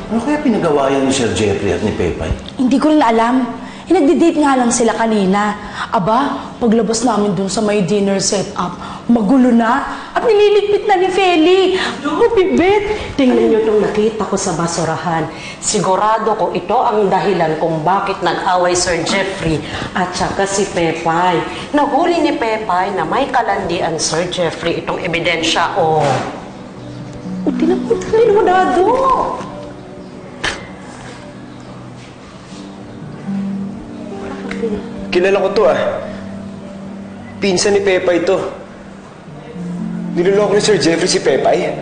Ano kaya pinagawa yan ni Sir Jeffrey at ni Pepay? Hindi ko rin alam. Nagde-date nga lang sila kanina. Aba, paglabas namin dun sa may dinner setup, magulo na at nililigpit na ni Feli. Oh, Pibet! Tingnan niyo itong nakita ko sa basurahan. Sigurado ko ito ang dahilan kung bakit nag-away Sir Jeffrey at saka si Pepay. Nahuli ni Pepay na may kalandian Sir Jeffrey itong ebidensya. Oh. Tinan mo dado. Kilala ko to Pinsan ni Pepay to. Niloloko ni Sir Jeffrey si Pepay.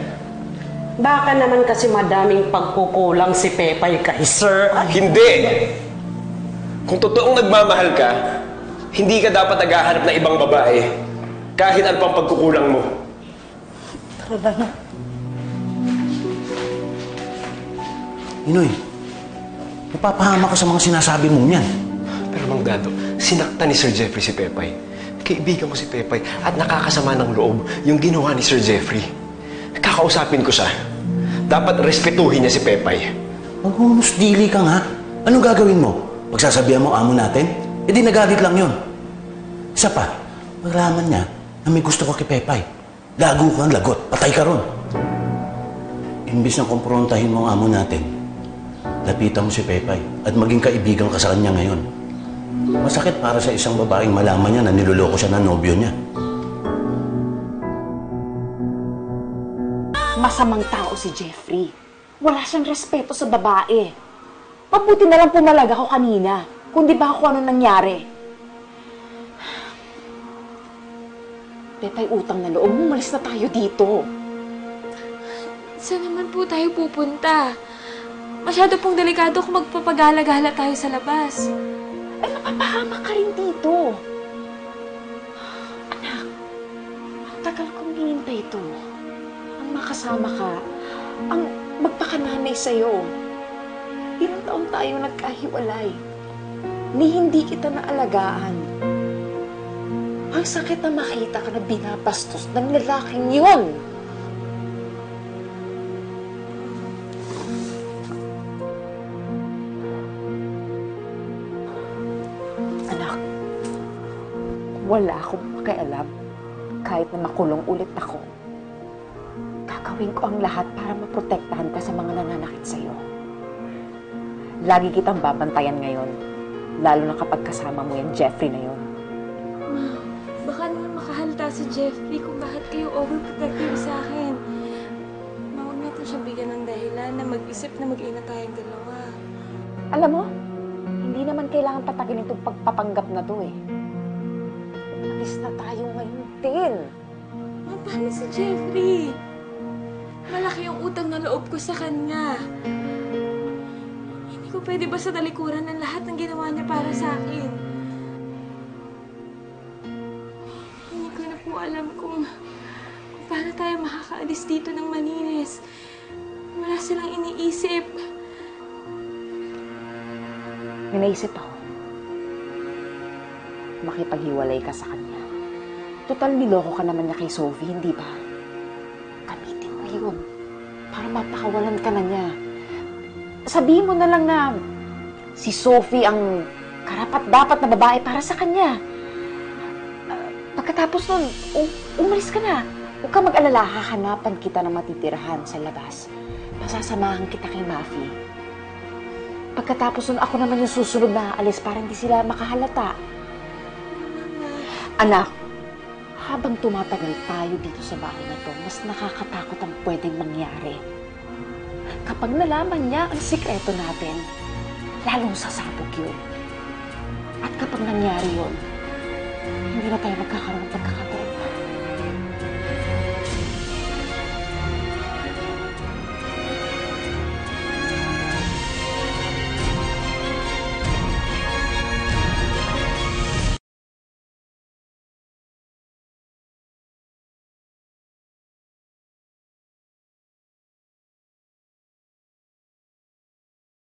Baka naman kasi madaming pagkukulang si Pepay kay Sir. Hindi! Kung totoong nagmamahal ka, hindi ka dapat naghahanap ng ibang babae. Kahit ano pang pagkukulang mo. Tara na. Inoy, napapahama ka sa mga sinasabi mong yan. Pero Mang Dado, sinaktan ni Sir Jeffrey si Pepay. Kaibigan ko si Pepay at nakakasama ng loob yung ginawa ni Sir Jeffrey. Kakausapin ko siya. Dapat respetuhin niya si Pepay. Maghunos dili ka nga. Anong gagawin mo? Pagsasabihan mo amo natin? E di nagalit lang yun. Isa pa, maglaman niya na may gusto ko kay Pepay. Lago kang lagot, patay ka ron. Imbis na kumprontahin mo ang amo natin, lapitan mo si Pepay at maging kaibigan ka sa kanya ngayon. Masakit para sa isang babaeng malaman niya na niloloko siya ng nobyo niya. Masamang tao si Jeffrey. Wala siyang respeto sa babae. Mabuti na lang pumalag ako kanina, kundi ba ako ano nangyari. Pepay, utang na loob, umalis na tayo dito. Saan naman po tayo pupunta? Masyado pong delikado kung magpapagala-gala tayo sa labas. Ay, mapapahama ka rin dito. Anak, ang tagal kong hinintay ito. Ang makasama ka, ang magpakananay sa'yo. Ilang taon tayo nagkahiwalay. Ni hindi kita naalagaan. Ang sakit na makita ka na binabastos ng lalaking yun. Wala akong pakialam. Kahit na makulong ulit ako, gagawin ko ang lahat para maprotektahan ka sa mga nananakit sa'yo. Lagi kitang babantayan ngayon, lalo na kapag kasama mo yung Jeffrey na yun. Ma, baka naman makahalata si Jeffrey kung bakit kayo overprotective sa akin. Huwag natin siya bigyan ng dahilan na mag-isip na mag-ina tayong dalawa. Alam mo, hindi naman kailangan patagin itong pagpapanggap na to eh. Umalis na tayo ngayon din. Ma, paano si Jeffrey? Malaki yung utang na loob ko sa kanya. Hindi ko pwede basta talikuran ng lahat ng ginawa niya para sa akin. Hindi ko na po alam kung paano tayo makakaalis dito ng malinis. Wala silang iniisip. May naisip ako. Makipaghiwalay ka sa kanya. Total, niloko ka naman niya kay Sophie, hindi ba? Gamitin mo yun para mapakawalan ka na niya. Sabihin mo na lang na si Sophie ang karapat-dapat na babae para sa kanya. Pagkatapos nun, umalis ka na. Huwag ka mag-alala, hahanapan kita ng matitirahan sa labas. Pasasamahan kita kay Mafi. Pagkatapos nun, ako naman yung susunod na aalis para hindi sila makahalata. Anak, habang tumatagal tayo dito sa bahay na to, mas nakakatakot ang pwedeng mangyari. Kapag nalaman niya ang sikreto natin, lalong sasabog yun. At kapag nangyari yun, hindi na tayo magkakaroon ng pagkakaroon